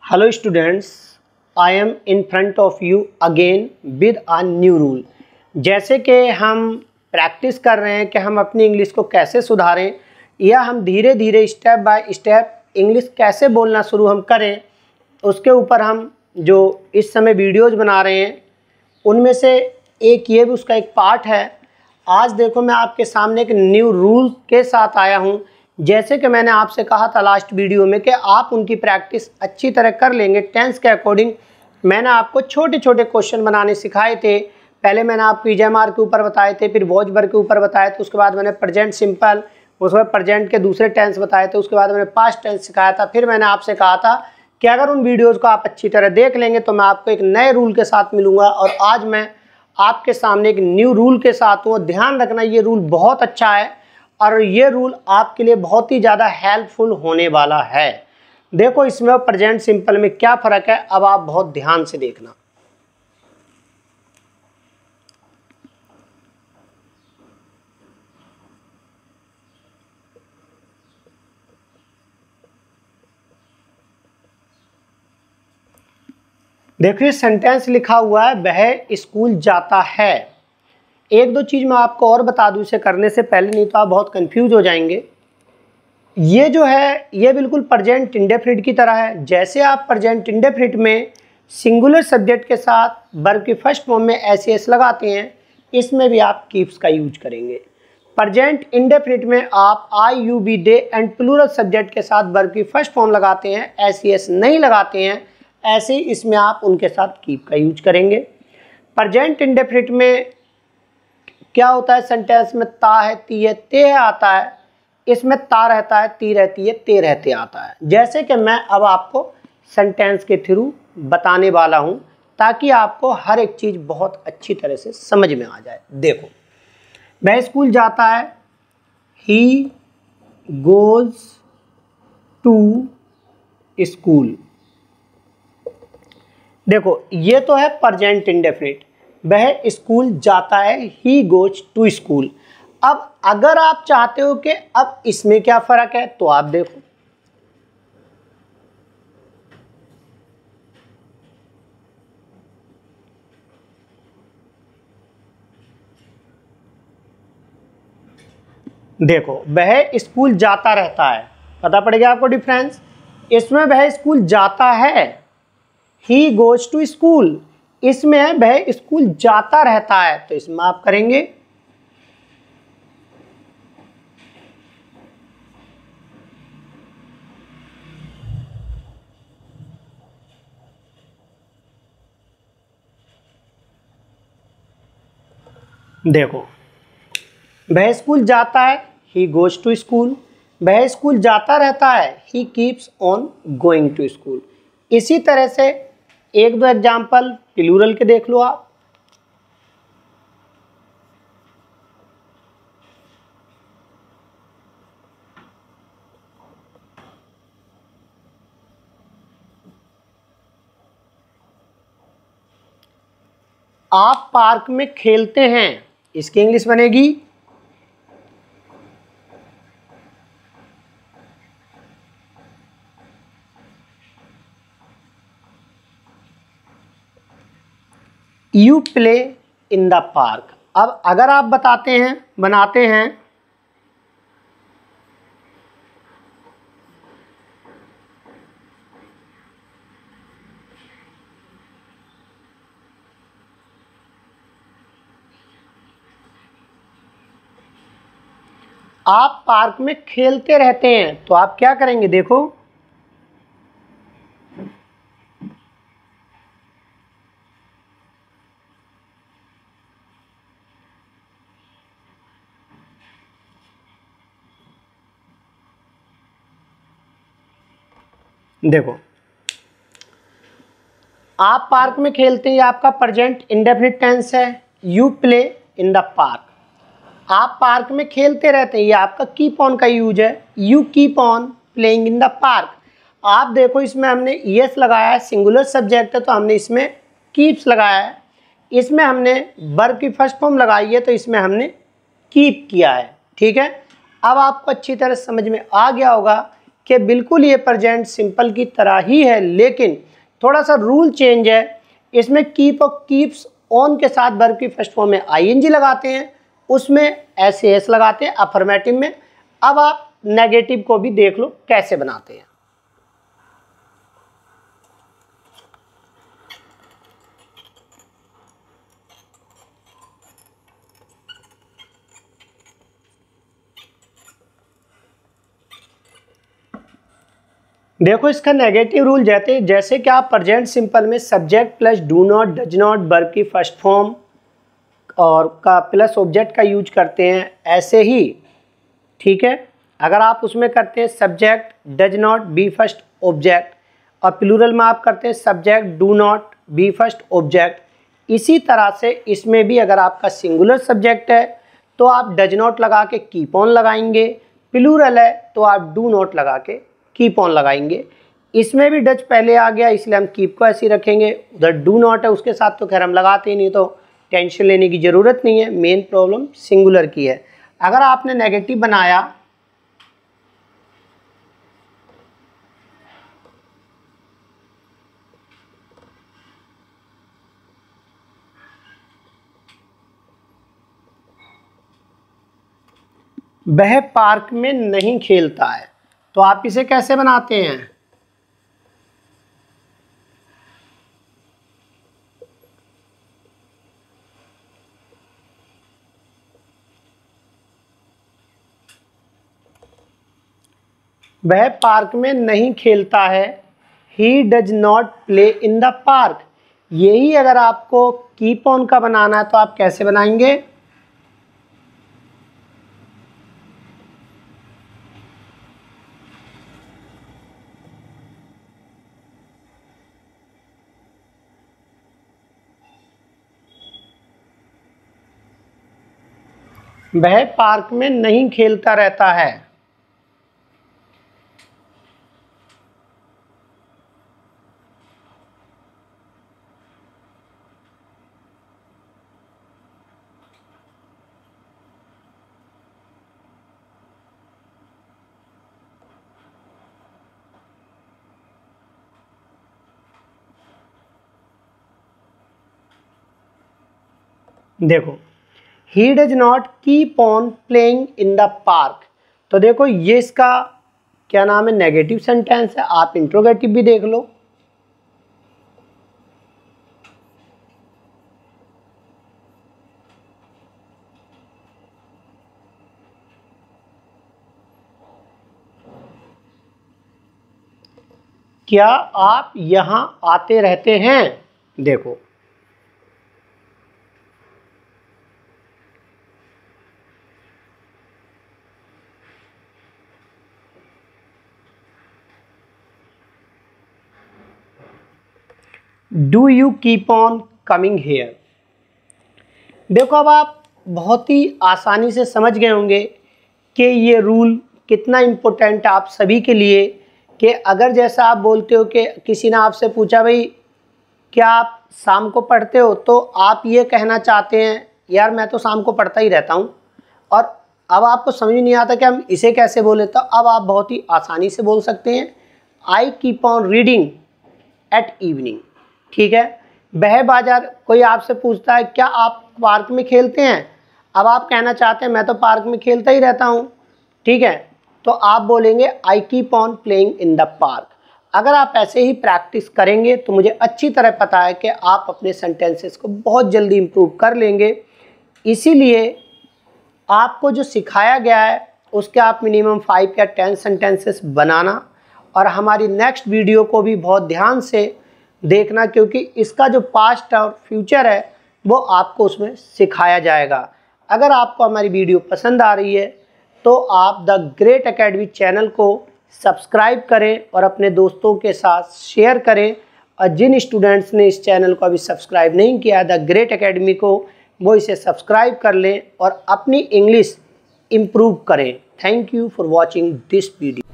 Hello students, I am in front of you again with a new rule। जैसे कि हम practice कर रहे हैं कि हम अपनी इंग्लिश को कैसे सुधारें या हम धीरे धीरे स्टेप बाय स्टेप इंग्लिश कैसे बोलना शुरू हम करें, उसके ऊपर हम जो इस समय वीडियोज़ बना रहे हैं उनमें से एक ये भी उसका एक पार्ट है। आज देखो मैं आपके सामने एक न्यू रूल के साथ आया हूँ। जैसे कि मैंने आपसे कहा था लास्ट वीडियो में कि आप उनकी प्रैक्टिस अच्छी तरह कर लेंगे टेंस के अकॉर्डिंग। मैंने आपको छोटे छोटे क्वेश्चन बनाने सिखाए थे। पहले मैंने आपको ईजेएमआर के ऊपर बताए थे, फिर वॉच वर्ब के ऊपर बताए थे, उसके बाद मैंने प्रेजेंट सिंपल, उसके बाद प्रेजेंट के दूसरे टेंस बताए थे, उसके बाद मैंने पास्ट टेंस सिखाया था। फिर मैंने आपसे कहा था कि अगर उन वीडियोज़ को आप अच्छी तरह देख लेंगे तो मैं आपको एक नए रूल के साथ मिलूँगा। और आज मैं आपके सामने एक न्यू रूल के साथ हूँ। ध्यान रखना, ये रूल बहुत अच्छा है और ये रूल आपके लिए बहुत ही ज़्यादा हेल्पफुल होने वाला है। देखो इसमें और प्रेजेंट सिंपल में क्या फ़र्क है, अब आप बहुत ध्यान से देखना। देखिए सेंटेंस लिखा हुआ है वह स्कूल जाता है। एक दो चीज़ मैं आपको और बता दूं इसे करने से पहले, नहीं तो आप बहुत कंफ्यूज हो जाएंगे। ये जो है ये बिल्कुल प्रेजेंट इंडेफिनिट की तरह है। जैसे आप प्रेजेंट इंडेफिनिट में सिंगुलर सब्जेक्ट के साथ वर्ब की फर्स्ट फॉर्म में एस लगाते हैं, इसमें भी आप कीप्स का यूज करेंगे। प्रेजेंट इंडेफिनिट में आप I you we they and plural subject के साथ वर्ब की फर्स्ट फॉर्म लगाते हैं, एस नहीं लगाते हैं। ऐसे ही इसमें आप उनके साथ कीप का यूज करेंगे। प्रेजेंट इंडेफिनिट में क्या होता है, सेंटेंस में ता है, ती है, ते है आता है। इसमें ता रहता है, ती रहती है, ते रहते आता है। जैसे कि मैं अब आपको सेंटेंस के थ्रू बताने वाला हूं ताकि आपको हर एक चीज़ बहुत अच्छी तरह से समझ में आ जाए। देखो वह स्कूल जाता है, ही गोज टू स्कूल। देखो ये तो है प्रेजेंट इंडेफिनिट, वह स्कूल जाता है, ही गोज टू स्कूल। अब अगर आप चाहते हो कि अब इसमें क्या फर्क है तो आप देखो, देखो वह स्कूल जाता रहता है, पता पड़ेगा आपको डिफरेंस। इसमें वह स्कूल जाता है, ही गोज टू स्कूल। इसमें वह स्कूल जाता रहता है, तो इसमें आप करेंगे देखो वह स्कूल जाता है, ही गोज टू स्कूल। वह स्कूल जाता रहता है, he keeps on going to school. इसी तरह से एक दो एग्जाम्पल प्लूरल के देख लो आप। आप पार्क में खेलते हैं, इसकी इंग्लिश बनेगी you play in the park. अब अगर आप बताते हैं, बनाते हैं आप पार्क में खेलते रहते हैं, तो आप क्या करेंगे, देखो देखो आप पार्क में खेलते हैं, आपका प्रेजेंट इंडेफिनिट टेंस है। You play in the park, आप पार्क में खेलते रहते हैं, ये आपका कीप ऑन का यूज है। You keep on playing in the park. आप देखो इसमें हमने यस लगाया है, सिंगुलर सब्जेक्ट है तो हमने इसमें कीप्स लगाया है। इसमें हमने वर्ब की फर्स्ट फॉर्म लगाई है तो इसमें हमने कीप किया है। ठीक है, अब आपको अच्छी तरह समझ में आ गया होगा कि बिल्कुल ये प्रेजेंट सिंपल की तरह ही है, लेकिन थोड़ा सा रूल चेंज है। इसमें कीप और कीप्स ऑन के साथ वर्ब की फर्स्ट फॉर्म में आईएनजी लगाते हैं, उसमें एस लगाते हैं अफर्मेटिव में। अब आप नेगेटिव को भी देख लो कैसे बनाते हैं। देखो इसका नेगेटिव रूल जैसे कि आप प्रेजेंट सिंपल में subject plus do not, does not, verb की फर्स्ट फॉर्म और का प्लस ऑब्जेक्ट का यूज करते हैं, ऐसे ही ठीक है अगर आप उसमें करते हैं subject does not be first object, और प्लूरल में आप करते हैं subject do not be first object, इसी तरह से इसमें भी अगर आपका सिंगुलर सब्जेक्ट है तो आप डज नॉट लगा के कीप ऑन लगाएंगे, प्लूरल है तो आप डू नॉट लगा के कीप ऑन लगाएंगे। इसमें भी डज पहले आ गया इसलिए हम कीप को ऐसे ही रखेंगे, उधर डू नॉट है उसके साथ तो खैर हम लगाते ही नहीं, तो टेंशन लेने की ज़रूरत नहीं है। मेन प्रॉब्लम सिंगुलर की है। अगर आपने नेगेटिव बनाया वह पार्क में नहीं खेलता है, तो आप इसे कैसे बनाते हैं? वह पार्क में नहीं खेलता है, he does not play in the park. यही अगर आपको कीप ऑन का बनाना है तो आप कैसे बनाएंगे? वह पार्क में नहीं खेलता रहता है। देखो he does not keep on playing in the park, तो देखो ये इसका क्या नाम है, नेगेटिव सेंटेंस है। आप इंट्रोगेटिव भी देख लो। क्या आप यहां आते रहते हैं? देखो do you keep on coming here. देखो अब आप बहुत ही आसानी से समझ गए होंगे कि ये रूल कितना इम्पोर्टेंट है आप सभी के लिए, कि अगर जैसा आप बोलते हो कि किसी ने आपसे पूछा भाई क्या आप शाम को पढ़ते हो, तो आप ये कहना चाहते हैं यार मैं तो शाम को पढ़ता ही रहता हूँ, और अब आपको समझ नहीं आता कि हम इसे कैसे बोले, तो अब आप बहुत ही आसानी से बोल सकते हैं I keep on reading at evening. ठीक है, वह बाजार कोई आपसे पूछता है क्या आप पार्क में खेलते हैं, अब आप कहना चाहते हैं मैं तो पार्क में खेलता ही रहता हूँ। ठीक है, तो आप बोलेंगे आई keep on playing in the park. अगर आप ऐसे ही प्रैक्टिस करेंगे तो मुझे अच्छी तरह पता है कि आप अपने सेंटेंसेस को बहुत जल्दी इम्प्रूव कर लेंगे। इसीलिए आपको जो सिखाया गया है उसके आप मिनिमम 5 या 10 सेंटेंसेस बनाना, और हमारी नेक्स्ट वीडियो को भी बहुत ध्यान से देखना, क्योंकि इसका जो पास्ट और फ्यूचर है वो आपको उसमें सिखाया जाएगा। अगर आपको हमारी वीडियो पसंद आ रही है तो आप द ग्रेट एकेडमी चैनल को सब्सक्राइब करें और अपने दोस्तों के साथ शेयर करें, और जिन स्टूडेंट्स ने इस चैनल को अभी सब्सक्राइब नहीं किया द ग्रेट एकेडमी को, वो इसे सब्सक्राइब कर लें और अपनी इंग्लिश इम्प्रूव करें। Thank you for watching this video.